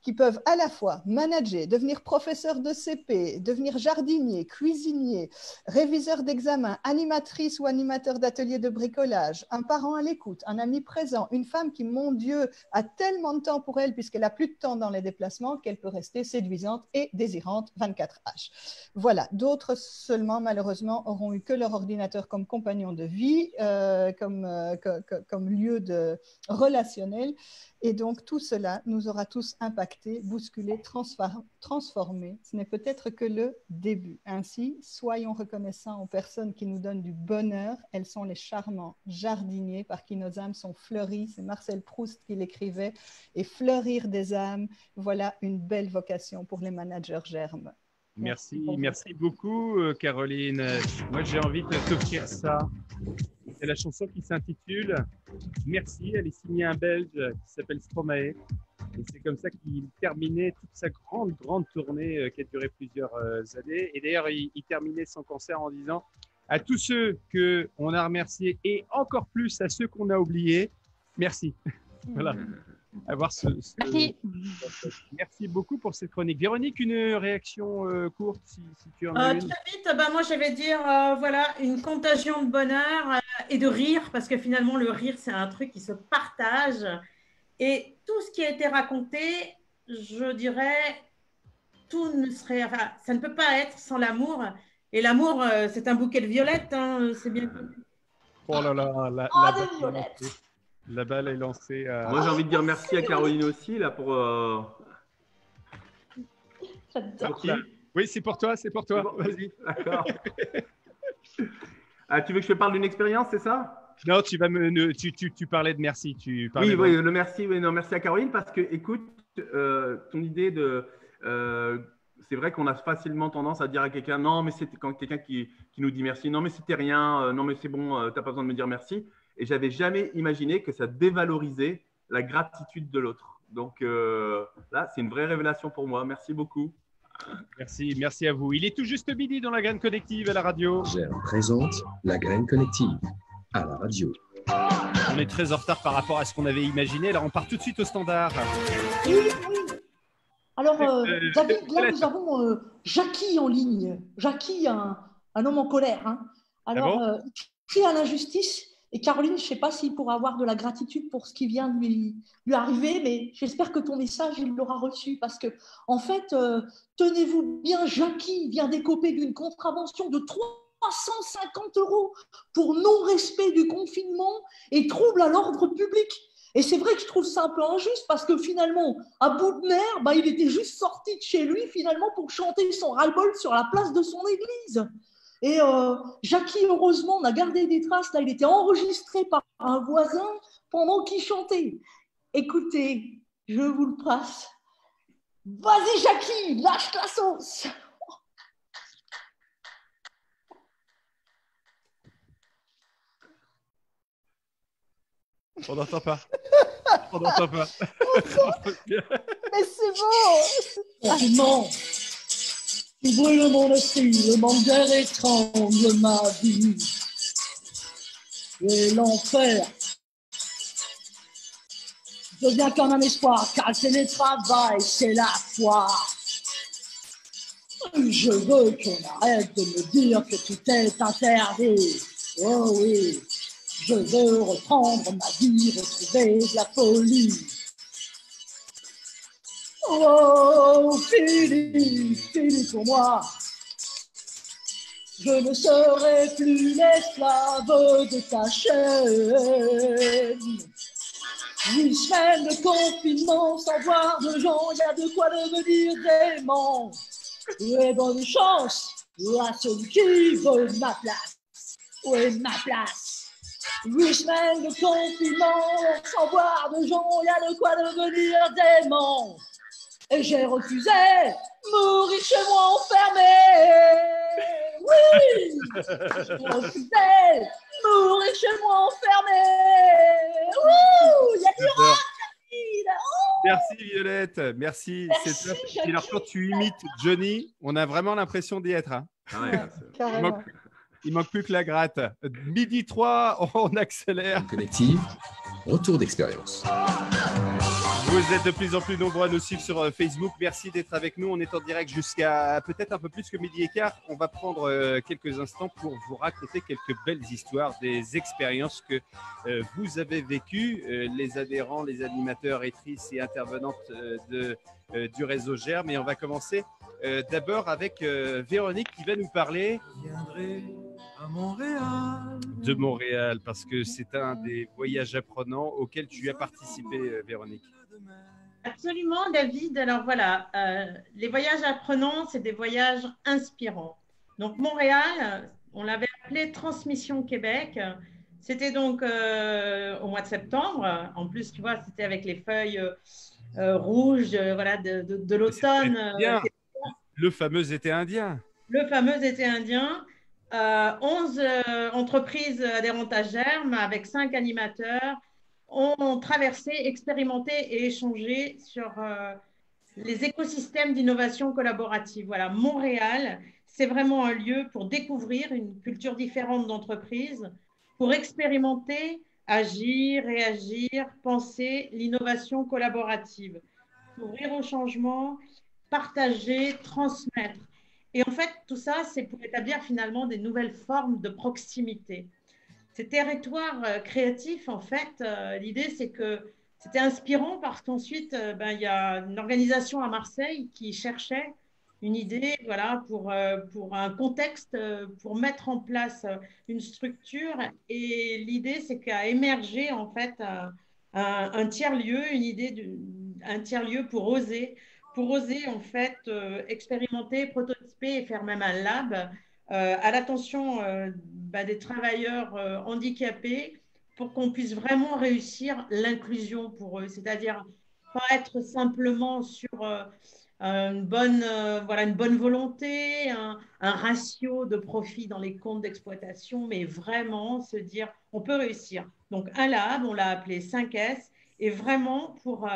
qui peuvent à la fois manager, devenir professeur de CP, devenir jardinier, cuisinier, réviseur d'examen, animatrice ou animateur d'atelier de bricolage, un parent à l'écoute, un ami présent, une femme qui, mon Dieu, a tellement de temps pour elle puisqu'elle n'a plus de temps dans les déplacements qu'elle peut rester séduisante et désirante 24H. Voilà, d'autres seulement, malheureusement, auront eu que leur ordinateur comme compagnon de vie, comme lieu relationnel. Et donc, tout cela nous aura tous impactés, bousculés, transformés. Ce n'est peut-être que le début. Ainsi, soyons reconnaissants aux personnes qui nous donnent du bonheur. Elles sont les charmants jardiniers par qui nos âmes sont fleuries. C'est Marcel Proust qui l'écrivait. Et fleurir des âmes, voilà une belle vocation pour les managers germes. Merci beaucoup, Caroline. Moi, j'ai envie de t'offrir ça. C'est la chanson qui s'intitule Merci. Elle est signée un Belge qui s'appelle Stromae. Et c'est comme ça qu'il terminait toute sa grande tournée qui a duré plusieurs années. Et d'ailleurs, il terminait son concert en disant à tous ceux qu'on a remerciés et encore plus à ceux qu'on a oubliés, merci. Voilà. Merci. Merci beaucoup pour cette chronique. Véronique, une réaction courte si tu en as une. Très vite, moi je vais dire voilà, une contagion de bonheur et de rire, parce que finalement le rire c'est un truc qui se partage. Et tout ce qui a été raconté, je dirais, tout ne serait, enfin, ça ne peut pas être sans l'amour. Et l'amour, c'est un bouquet de violettes, hein, c'est bien connu. Oh là là, des violettes. La balle est lancée. Moi, j'ai envie de dire merci à Caroline aussi là pour. J'adore. Oui, c'est pour toi. Bon, Vas-y. D'accord. Ah, tu veux que je te parle d'une expérience, c'est ça? Non, tu parlais de merci. Oui, le merci. Oui, non, merci à Caroline parce que, écoute, ton idée de. C'est vrai qu'on a facilement tendance à dire à quelqu'un non, mais c'est quand quelqu'un qui nous dit merci, non, mais c'était rien, non, mais c'est bon, t'as pas besoin de me dire merci. Et j'avais jamais imaginé que ça dévalorisait la gratitude de l'autre. Donc là, c'est une vraie révélation pour moi. Merci beaucoup. Merci à vous. Il est tout juste midi dans la graine collective à la radio. Germe présente la graine collective à la radio. On est très en retard par rapport à ce qu'on avait imaginé. Alors, on part tout de suite au standard. Oui. Alors, David, là, nous avons Jackie en ligne. Jackie, un homme en colère. Hein. Alors, il crie à l'injustice. Et Caroline, je ne sais pas s'il pourra avoir de la gratitude pour ce qui vient de lui arriver, mais j'espère que ton message, il l'aura reçu. Parce que, en fait, tenez-vous bien, Jackie vient d'écoper d'une contravention de 350 € pour non-respect du confinement et trouble à l'ordre public. Et c'est vrai que je trouve ça un peu injuste parce que finalement, à bout de nerfs, il était juste sorti de chez lui finalement pour chanter son ras-le-bol sur la place de son église. Et Jackie, heureusement, on a gardé des traces. Là, il était enregistré par un voisin pendant qu'il chantait. Écoutez, je vous le passe. Vas-y, Jackie, lâche la sauce. On n'entend pas. Mais c'est bon. Non. Tu brûles mon esprit, le manque d'air étrangle ma vie. Et l'enfer devient comme un espoir, car le télétravail, c'est la foi. Je veux qu'on arrête de me dire que tout est interdit. Oh oui, je veux reprendre ma vie, retrouver de la folie. Oh, fini pour moi. Je ne serai plus l'esclave de ta chaîne. 8 semaines de confinement sans voir de gens, il y a de quoi devenir dément. Et bonne chance à celui qui veut ma place. Où est ma place? 8 semaines de confinement sans voir de gens, il y a de quoi devenir dément. Et j'ai refusé mourir chez moi enfermé. Oui, j'ai refusé mourir chez moi enfermé. Il y a du rock, David. Merci Violette, merci. C'est top. Et alors quand tu imites Johnny, on a vraiment l'impression d'y être. Hein. Carrément. Il manque plus que la gratte. Midi 3, on accélère. Graine collective, retour d'expérience. Vous êtes de plus en plus nombreux à nous suivre sur Facebook. Merci d'être avec nous. On est en direct jusqu'à peut-être un peu plus que midi et quart. On va prendre quelques instants pour vous raconter quelques belles histoires, des expériences que vous avez vécues, les adhérents, les animateurs, étrices et intervenantes du réseau Germe. Et on va commencer d'abord avec Véronique qui va nous parler. Je viendrai à Montréal. de Montréal, parce que c'est un des voyages apprenants auxquels tu as participé, Véronique. Absolument, David. Alors voilà, les voyages apprenants, c'est des voyages inspirants. Donc Montréal, on l'avait appelé Transmission Québec. C'était donc au mois de septembre. En plus, tu vois, c'était avec les feuilles rouges voilà, de l'automne. Bien, le fameux été indien. Le fameux été indien. 11 entreprises adhérentes à Germe avec 5 animateurs ont traversé, expérimenté et échangé sur les écosystèmes d'innovation collaborative. Voilà, Montréal, c'est vraiment un lieu pour découvrir une culture différente d'entreprise, pour expérimenter, agir, réagir, penser l'innovation collaborative, s'ouvrir au changement, partager, transmettre. Et en fait, tout ça, c'est pour établir finalement des nouvelles formes de proximité. Ces territoires créatifs, en fait, l'idée, c'est que c'était inspirant parce qu'ensuite, il y a une organisation à Marseille qui cherchait une idée voilà, pour un contexte, pour mettre en place une structure. Et l'idée, c'est qu'a émergé, en fait, un tiers-lieu, une idée d'un tiers-lieu pour oser en fait expérimenter, prototyper et faire même un lab à l'attention des travailleurs handicapés pour qu'on puisse vraiment réussir l'inclusion pour eux, c'est-à-dire pas être simplement sur une bonne volonté, un ratio de profit dans les comptes d'exploitation, mais vraiment se dire on peut réussir. Donc un lab, on l'a appelé 5S, et vraiment pour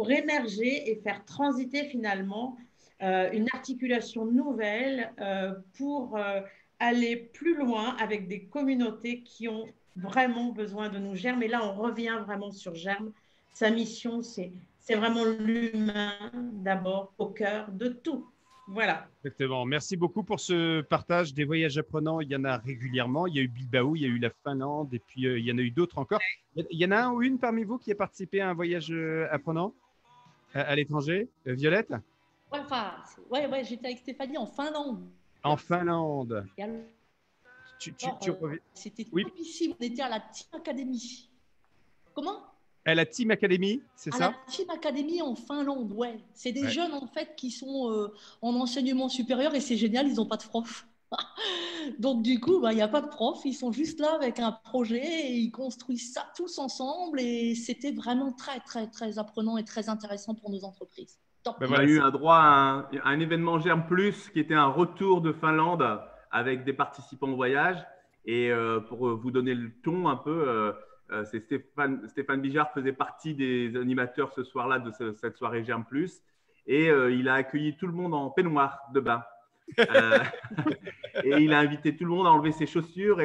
émerger et faire transiter finalement une articulation nouvelle pour aller plus loin avec des communautés qui ont vraiment besoin de nous. Germe. Et là, on revient vraiment sur Germe. Sa mission, c'est vraiment l'humain d'abord au cœur de tout. Voilà. Exactement. Merci beaucoup pour ce partage des voyages apprenants. Il y en a régulièrement. Il y a eu Bilbao, il y a eu la Finlande, et puis il y en a eu d'autres encore. Il y en a un ou une parmi vous qui a participé à un voyage apprenant à l'étranger? Violette? Ouais, j'étais avec Stéphanie en Finlande. En Finlande. Alors, reviens. C'était Oui. topissime. On était à la Team Academy. Comment? À la Team Academy, c'est ça? À la Team Academy en Finlande, ouais. C'est des jeunes, en fait, qui sont en enseignement supérieur et c'est génial, ils n'ont pas de prof. Donc, du coup, il n'y a pas de prof. Ils sont juste là avec un projet et ils construisent ça tous ensemble et c'était vraiment très, très, très apprenant et très intéressant pour nos entreprises. On a eu un droit à un événement Germe Plus qui était un retour de Finlande avec des participants au voyage. Et pour vous donner le ton un peu, c'est Stéphane Bijard faisait partie des animateurs ce soir-là de cette soirée Germe Plus. Et il a accueilli tout le monde en peignoir de bain. Et il a invité tout le monde à enlever ses chaussures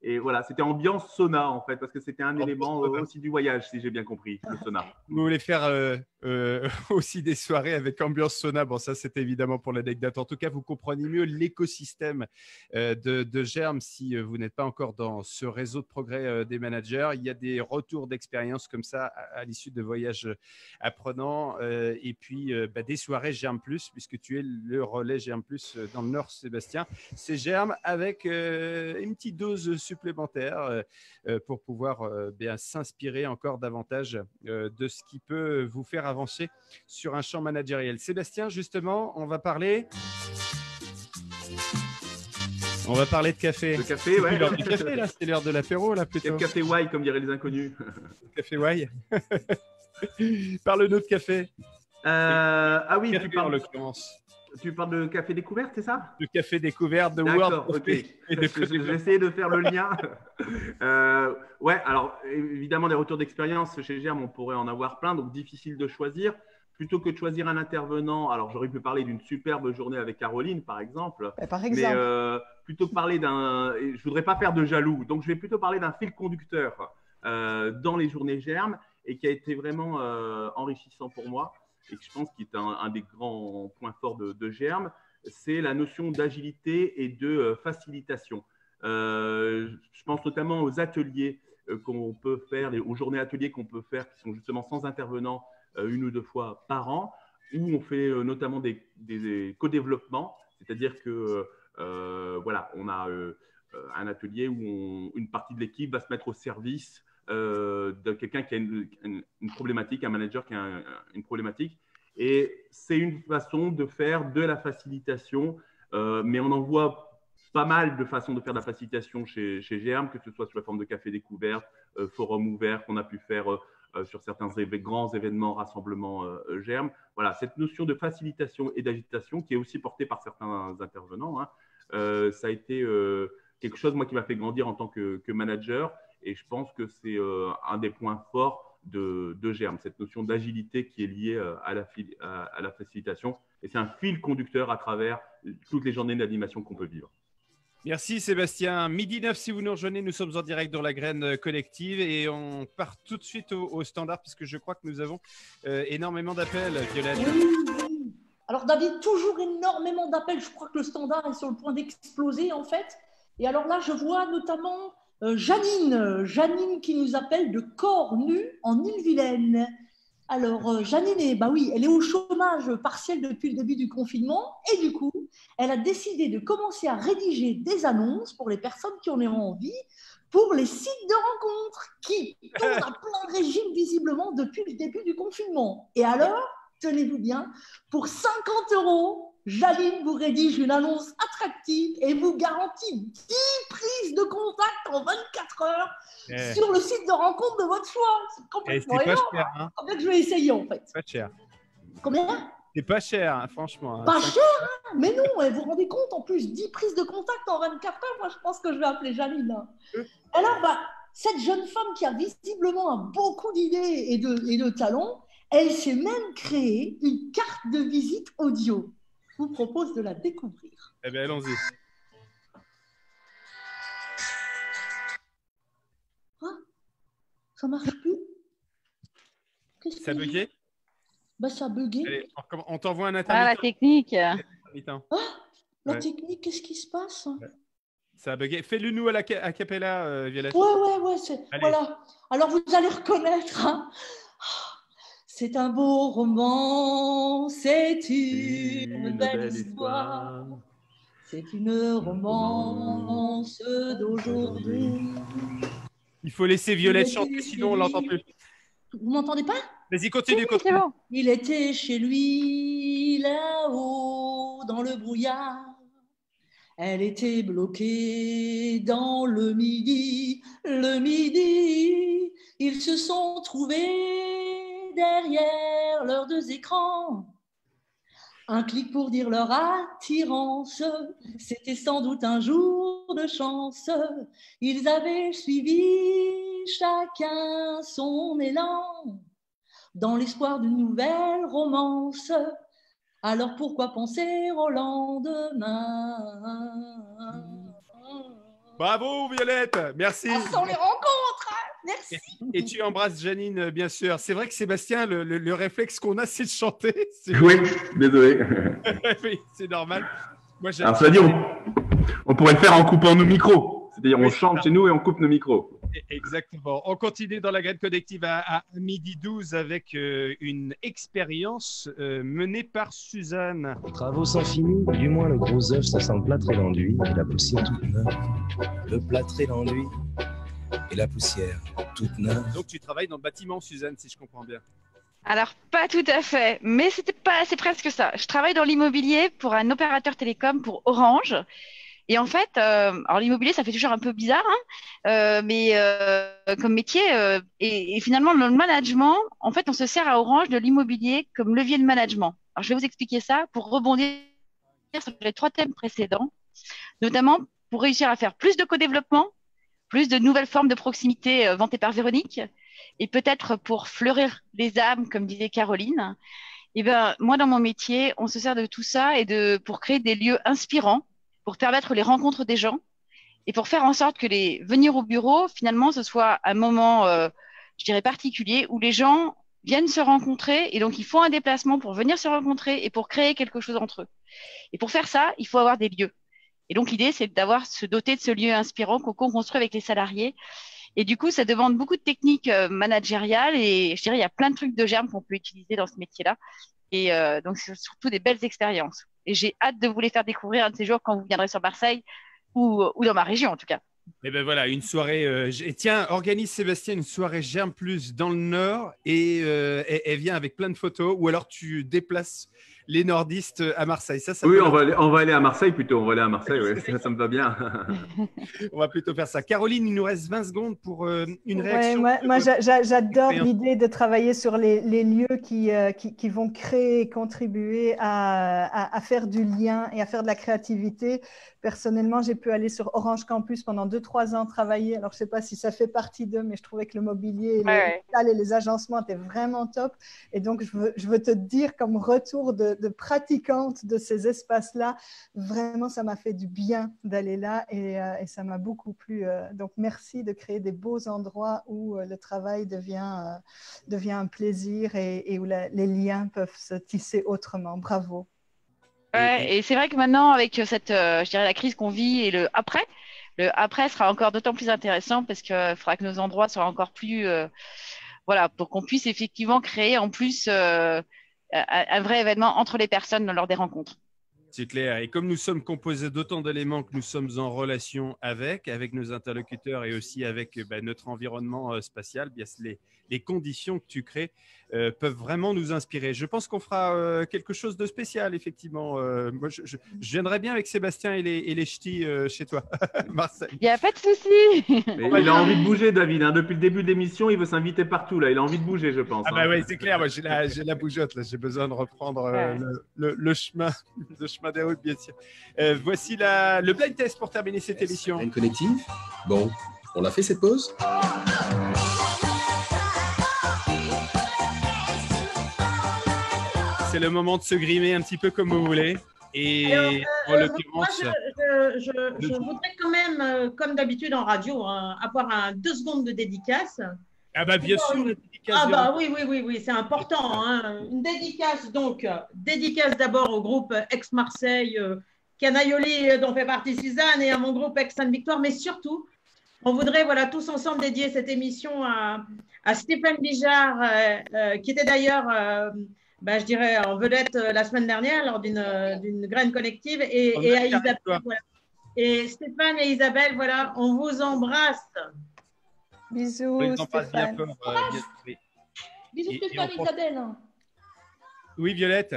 et voilà, c'était ambiance sauna en fait, parce que c'était un élément aussi du voyage, si j'ai bien compris, le sauna. Vous voulez faire aussi des soirées avec ambiance sauna? Bon, ça, c'est évidemment pour l'anecdote. En tout cas, vous comprenez mieux l'écosystème de Germe si vous n'êtes pas encore dans ce réseau de progrès des managers. Il y a des retours d'expérience comme ça à l'issue de voyages apprenants et puis des soirées Germe Plus, puisque tu es le relais Germe Plus dans le Nord, Sébastien. C'est Germe avec une petite dose supplémentaire pour pouvoir s'inspirer encore davantage de ce qui peut vous faire avancer sur un champ managériel. Sébastien, justement, on va parler de café. De café, ouais. C'est l'heure du café, là. C'est l'heure de l'apéro, là, plutôt. Le café Why, comme diraient les inconnus. Café Why. Parle-nous de café. Ah oui, tu parles de café découverte, c'est ça? De café découverte, de World Coffee. J'ai essayé de faire le lien. Ouais, alors évidemment, des retours d'expérience chez Germe, on pourrait en avoir plein, donc difficile de choisir. Plutôt que de choisir un intervenant, alors j'aurais pu parler d'une superbe journée avec Caroline, par exemple. Par exemple. Mais plutôt que parler d'un… Je ne voudrais pas faire de jaloux, donc je vais plutôt parler d'un fil conducteur dans les journées Germe et qui a été vraiment enrichissant pour moi et que je pense qu'il est un des grands points forts de Germe, c'est la notion d'agilité et de facilitation. Je pense notamment aux ateliers qu'on peut faire, aux journées ateliers qu'on peut faire qui sont justement sans intervenant une ou deux fois par an, où on fait notamment des co-développements, c'est-à-dire que voilà, on a un atelier où une partie de l'équipe va se mettre au service de quelqu'un qui a une problématique, un manager qui a une problématique. Et c'est une façon de faire de la facilitation, mais on en voit pas mal de façons de faire de la facilitation chez Germe, que ce soit sous la forme de café découverte, forum ouvert qu'on a pu faire sur certains grands événements, rassemblements Germe. Voilà, cette notion de facilitation et d'agitation qui est aussi portée par certains intervenants, hein, ça a été quelque chose, moi, qui m'a fait grandir en tant que manager. Et je pense que c'est un des points forts de Germe, cette notion d'agilité qui est liée à la facilitation. Et c'est un fil conducteur à travers toutes les journées d'animation qu'on peut vivre. Merci Sébastien. Midi 9, si vous nous rejoignez, nous sommes en direct dans la graine collective et on part tout de suite au standard puisque je crois que nous avons énormément d'appels, Violette. Oui. Alors David, toujours énormément d'appels. Je crois que le standard est sur le point d'exploser en fait. Et alors là, je vois notamment Janine qui nous appelle de Cornu en Ille-et-Vilaine. Alors, Janine, elle est au chômage partiel depuis le début du confinement et du coup, elle a décidé de commencer à rédiger des annonces pour les personnes qui en ont envie pour les sites de rencontres qui tournent à plein régime visiblement depuis le début du confinement. Et alors, tenez-vous bien, pour 50 €, Janine vous rédige une annonce attractive et vous garantit 10 prises de contact en 24 heures sur le site de rencontre de votre choix. C'est complètement c'est pas énorme. cher, hein. En fait, je vais essayer en fait. Pas cher. Combien? C'est pas cher, hein, franchement. Pas cher, hein. Mais non, vous vous rendez compte, en plus, 10 prises de contact en 24 heures, moi je pense que je vais appeler Janine. Hein. Alors, cette jeune femme qui a visiblement beaucoup d'idées et de talents, elle s'est même créée une carte de visite audio. Je vous propose de la découvrir. Eh bien, allons-y. Ça marche plus? Ça a bugué? Ça a bugué. Allez, on t'envoie un intermittent. Ah, la technique. La technique, qu'est-ce qui se passe? Ça a bugué. Fais-le nous à cappella, Violette. Ouais. Voilà. Alors, vous allez reconnaître. Hein. C'est un beau roman, c'est une belle histoire. C'est une romance d'aujourd'hui. Il faut laisser Violette chanter, sinon on ne l'entend plus. Vous m'entendez pas? Vas-y, continue. Bon. Il était chez lui, là-haut, dans le brouillard. Elle était bloquée dans le midi. Ils se sont trouvés derrière leurs 2 écrans. Un clic pour dire leur attirance. C'était sans doute un jour de chance. Ils avaient suivi chacun son élan dans l'espoir d'une nouvelle romance. Alors pourquoi penser au lendemain? Bravo Violette, merci. Sans les rencontres, hein. Merci. Et tu embrasses Janine, bien sûr. C'est vrai que Sébastien, le réflexe qu'on a, c'est de chanter. Oui, désolé. Oui, c'est normal. Moi, alors, cela dit, on pourrait le faire en coupant nos micros. C'est-à-dire, on chante chez nous et on coupe nos micros. Exactement. On continue dans la graine collective à midi 12 avec une expérience menée par Suzanne. Travaux sans fini, du moins le gros œuf, ça sent le plâtré l'enduit et la poussière toute neuve. Le plâtré l'enduit et la poussière toute neuve. Donc, tu travailles dans le bâtiment, Suzanne, si je comprends bien. Alors, pas tout à fait, mais c'est presque ça. Je travaille dans l'immobilier pour un opérateur télécom pour Orange. Et en fait, alors l'immobilier, ça fait toujours un peu bizarre, hein, mais comme métier, et finalement, dans le management, en fait, on se sert à Orange de l'immobilier comme levier de management. Alors, je vais vous expliquer ça pour rebondir sur les 3 thèmes précédents, notamment pour réussir à faire plus de co-développement, plus de nouvelles formes de proximité vantées par Véronique, et peut-être pour fleurir les âmes, comme disait Caroline. Et ben, moi, dans mon métier, on se sert de tout ça pour créer des lieux inspirants, pour permettre les rencontres des gens et pour faire en sorte que venir au bureau, finalement, ce soit un moment, je dirais, particulier où les gens viennent se rencontrer et donc ils font un déplacement pour venir se rencontrer et pour créer quelque chose entre eux. Et pour faire ça, il faut avoir des lieux. Et donc, l'idée, c'est se doter de ce lieu inspirant qu'on construit avec les salariés. Et du coup, ça demande beaucoup de techniques managériales et je dirais, il y a plein de trucs de Germe qu'on peut utiliser dans ce métier-là. Et donc, c'est surtout des belles expériences. Et j'ai hâte de vous les faire découvrir un de ces jours quand vous viendrez sur Marseille. ou dans ma région en tout cas. Et ben voilà, une soirée. Et tiens, organise Sébastien une soirée Germe Plus dans le Nord et elle vient avec plein de photos. Ou alors tu déplaces les nordistes à Marseille. Ça Oui, peut on va aller à Marseille plutôt. On va aller à Marseille, ouais. Ça me va bien. On va plutôt faire ça. Caroline, il nous reste 20 secondes pour une Ouais, réaction. moi, j'adore l'idée de travailler sur les lieux qui vont créer et contribuer à faire du lien et à faire de la créativité. Personnellement, j'ai pu aller sur Orange Campus pendant 2-3 ans travailler. Alors, je ne sais pas si ça fait partie d'eux, mais je trouvais que le mobilier, et les salles et les agencements étaient vraiment top. Et donc, je veux te dire, comme retour de pratiquante de ces espaces-là, vraiment, ça m'a fait du bien d'aller là et ça m'a beaucoup plu. Donc, merci de créer des beaux endroits où le travail devient un plaisir et où les liens peuvent se tisser autrement. Bravo. Ouais, et c'est vrai que maintenant, avec cette, je dirais, la crise qu'on vit et le après sera encore d'autant plus intéressant parce qu'il faudra que nos endroits soient encore plus, voilà, pour qu'on puisse effectivement créer en plus un vrai événement entre les personnes lors des rencontres. C'est clair. Et comme nous sommes composés d'autant d'éléments que nous sommes en relation avec nos interlocuteurs et aussi avec notre environnement spatial, bien les conditions que tu crées peuvent vraiment nous inspirer. Je pense qu'on fera quelque chose de spécial, effectivement. Moi, je viendrai bien avec Sébastien et les ch'tis chez toi, Marseille. Il n'y a pas de souci. Il a envie de bouger, David. Hein. Depuis le début de l'émission, il veut s'inviter partout. Là. Il a envie de bouger, je pense. Ah bah oui, c'est clair. Moi, j'ai la bougeotte. Là. J'ai besoin de reprendre le chemin des routes, bien sûr. Voici le blind test pour terminer cette émission. Graine connective. Bon, on l'a fait cette pause? C'est le moment de se grimer un petit peu comme vous voulez. Et en l'occurrence, je voudrais quand même, comme d'habitude en radio, avoir 2 secondes de dédicace. Ah bah bien sûr, la dédicace. Ah bah oui, c'est important. Hein. Une dédicace, donc, dédicace d'abord au groupe Aix-Marseille, Canaioli, dont fait partie Suzanne, et à mon groupe Aix-Sainte-Victoire, mais surtout, on voudrait tous ensemble dédier cette émission à Stéphane Bijard, qui était d'ailleurs, je dirais, en vedette la semaine dernière lors d'une graine collective, et à Isabelle. Voilà. Et Stéphane et Isabelle, voilà, on vous embrasse. Bisous, Stéphane. Bisous, Stéphane et Isabelle. Oui, Violette.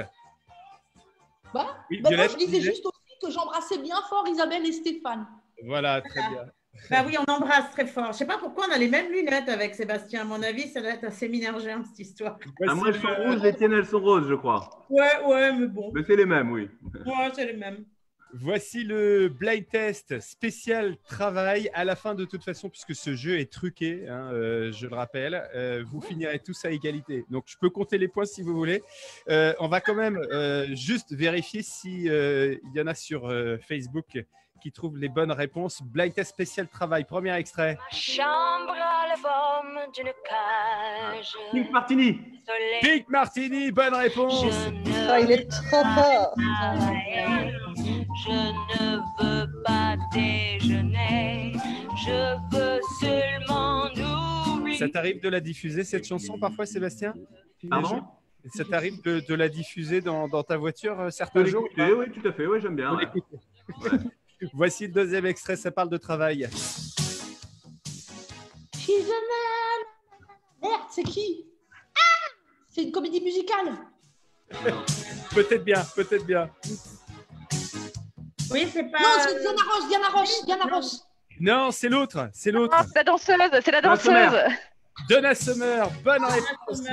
Oui, moi, Violette, je disais juste aussi que j'embrassais bien fort Isabelle et Stéphane. Voilà, très bien. Bah oui, on embrasse très fort. Je ne sais pas pourquoi on a les mêmes lunettes avec Sébastien. À mon avis, ça doit être assez minergien, cette histoire. Ah, moi, elles sont rouges, les tiennes, elles sont roses, je crois. Ouais, mais bon. Mais c'est les mêmes, oui. Ouais, c'est les mêmes. Voici le blind test spécial travail. À la fin, de toute façon, puisque ce jeu est truqué, je le rappelle, vous finirez tous à égalité. Donc, je peux compter les points si vous voulez. On va quand même juste vérifier s'il y en a sur Facebook qui trouvent les bonnes réponses. Blind test spécial travail. Premier extrait. Ma chambre a la forme d'une cage. Pink Martini. Pink Martini, bonne réponse. Il est trop fort. Je ne veux pas déjeuner. Je veux seulement oublier. Ça t'arrive de la diffuser, cette chanson, parfois, Sébastien? Pardon? Ça t'arrive de la diffuser dans ta voiture certains jours? Oui, tout à fait. Oui, j'aime bien. Ouais. Ouais. Voici le deuxième extrait, ça parle de travail. She's a man. Merde, c'est qui? Ah, c'est une comédie musicale. Peut-être bien. Oui, c'est pas. Non, c'est Diana Ross. Non, c'est l'autre. C'est la danseuse. Donna Summer, bonne réponse.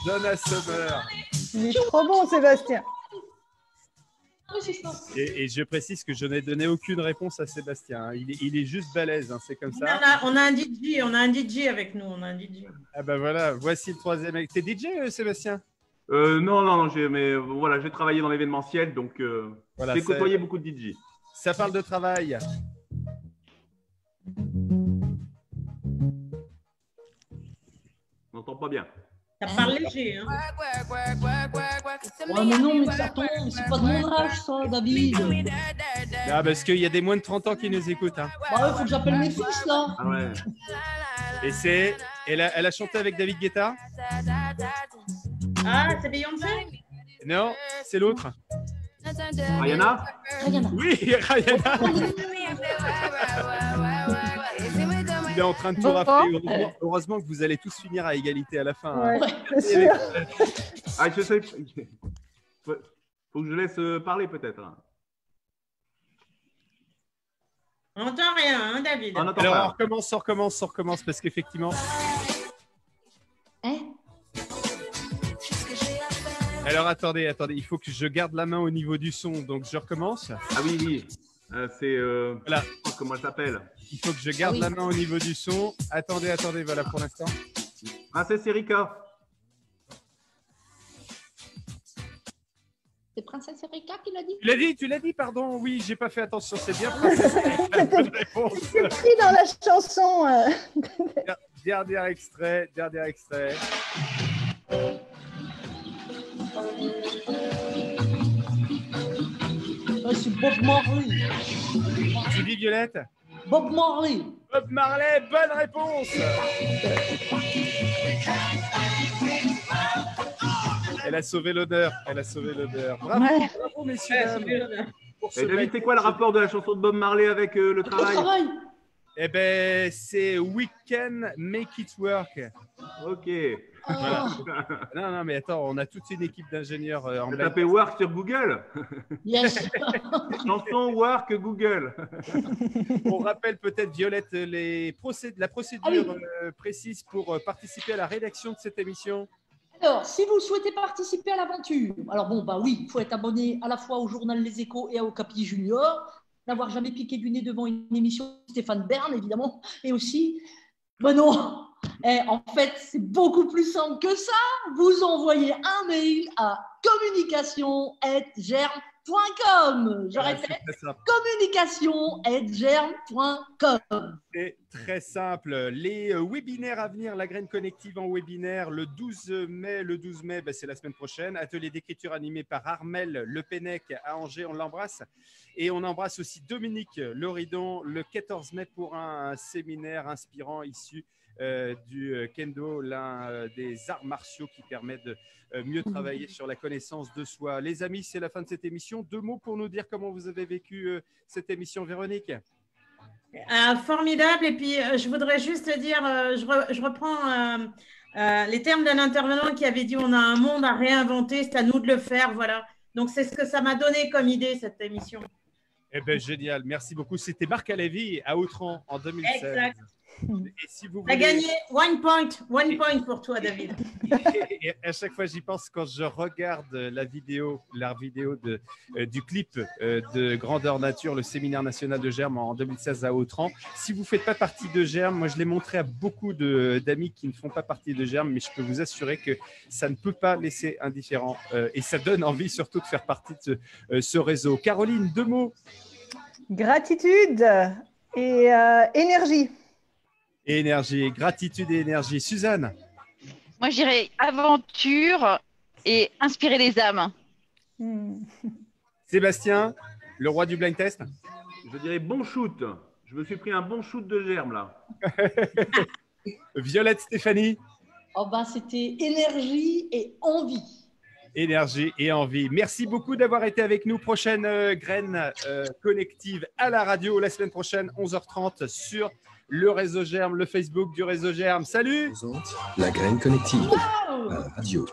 Donna Summer. Il est trop bon, Sébastien. Et je précise que je n'ai donné aucune réponse à Sébastien. Hein. Il est juste balèze, hein. C'est comme ça. On a un DJ avec nous. Ah ben voilà, voici le troisième. T'es DJ, Sébastien? Non, j'ai travaillé dans l'événementiel, donc voilà, j'ai côtoyé beaucoup de DJ. Ça parle de travail. On n'entend pas bien. Ça parle léger, hein. Ouais, mais non, mais ça tombe, c'est pas de mon âge, ça, David. Ah, parce qu'il y a des moins de 30 ans qui nous écoutent. Hein. Bah, faut que j'appelle mes fils, là. Ah ouais. Et elle a chanté avec David Guetta? Ah, c'est Beyoncé? Non, c'est l'autre. Rihanna? Rihanna. Oui, Rihanna. Il est en train de tout rappeler. Heureusement que vous allez tous finir à égalité à la fin. Ouais, Hein. c'est sûr. Ah, je sais. Faut que je laisse parler peut-être. On n'entend rien, hein, David. On entend Alors pas. on recommence parce qu'effectivement. Hein? Alors attendez, il faut que je garde la main au niveau du son, donc je recommence. Ah oui, oui. C'est. Voilà. Comment elle s'appelle? Il faut que je garde la main au niveau du son. Attendez, voilà pour l'instant. Princesse Erika. C'est Princesse Erika qui l'a dit? Tu l'as dit, pardon. Oui, j'ai pas fait attention. C'est bien, Princesse Erika. Bonne réponse. C'est écrit dans la chanson. Dernier extrait. C'est Bob Marley. Tu dis Violette? Bob Marley. Bob Marley, bonne réponse. Elle a sauvé l'honneur. Bravo, Ouais. bravo messieurs. Pour ce Et David, mec. c'est quoi le rapport de la chanson de Bob Marley avec le Le travail? travail. Eh ben, c'est We Can Make It Work. Ok. Ah, Non, mais attends, on a toute une équipe d'ingénieurs en T'as bas. tapé Work sur Google. yes. Chanson Work Google. On rappelle peut-être, Violette, la procédure précise pour participer à la rédaction de cette émission. Alors, si vous souhaitez participer à l'aventure, alors bon, bah oui, il faut être abonné à la fois au journal Les Échos et à Okapi Junior, n'avoir jamais piqué du nez devant une émission de Stéphane Bern, évidemment, et aussi, ben non, en fait, c'est beaucoup plus simple que ça. Vous envoyez un mail à communication@germe.com. Je répète, communication@germe.com. C'est très simple. Les webinaires à venir, la graine connective en webinaire, le 12 mai, bah, c'est la semaine prochaine. Atelier d'écriture animé par Armel Le Pennec à Angers, on l'embrasse. Et on embrasse aussi Dominique Loridon le 14 mai pour un séminaire inspirant issu du kendo, l'un des arts martiaux qui permet de mieux travailler sur la connaissance de soi. Les amis, c'est la fin de cette émission. 2 mots pour nous dire comment vous avez vécu cette émission, Véronique. Formidable. Et puis, je voudrais juste dire, je reprends les termes d'un intervenant qui avait dit on a un monde à réinventer, c'est à nous de le faire. Voilà. Donc, c'est ce que ça m'a donné comme idée, cette émission. Eh bien, génial. Merci beaucoup. C'était Marc Alévi à Autran en 2016. Exact. Et si vous Tu as voulez... gagné one point pour toi, David. Et à chaque fois, j'y pense quand je regarde la vidéo du clip de Grandeur Nature, le séminaire national de Germe en 2016 à Autran. Si vous ne faites pas partie de Germe, moi je l'ai montré à beaucoup d'amis qui ne font pas partie de Germe, mais je peux vous assurer que ça ne peut pas laisser indifférent et ça donne envie surtout de faire partie de ce réseau. Caroline, 2 mots. Gratitude et énergie. Énergie, gratitude et énergie. Suzanne? Moi, je dirais aventure et inspirer les âmes. Sébastien, le roi du blind test? Je dirais bon shoot. Je me suis pris un bon shoot de germe là. Violette, Stéphanie? Oh bah, c'était énergie et envie. Énergie et envie. Merci beaucoup d'avoir été avec nous. Prochaine graine connective à la radio la semaine prochaine, 11h30 sur le réseau Germe, le Facebook du réseau Germe. Salut! Présente la graine connective à la radio.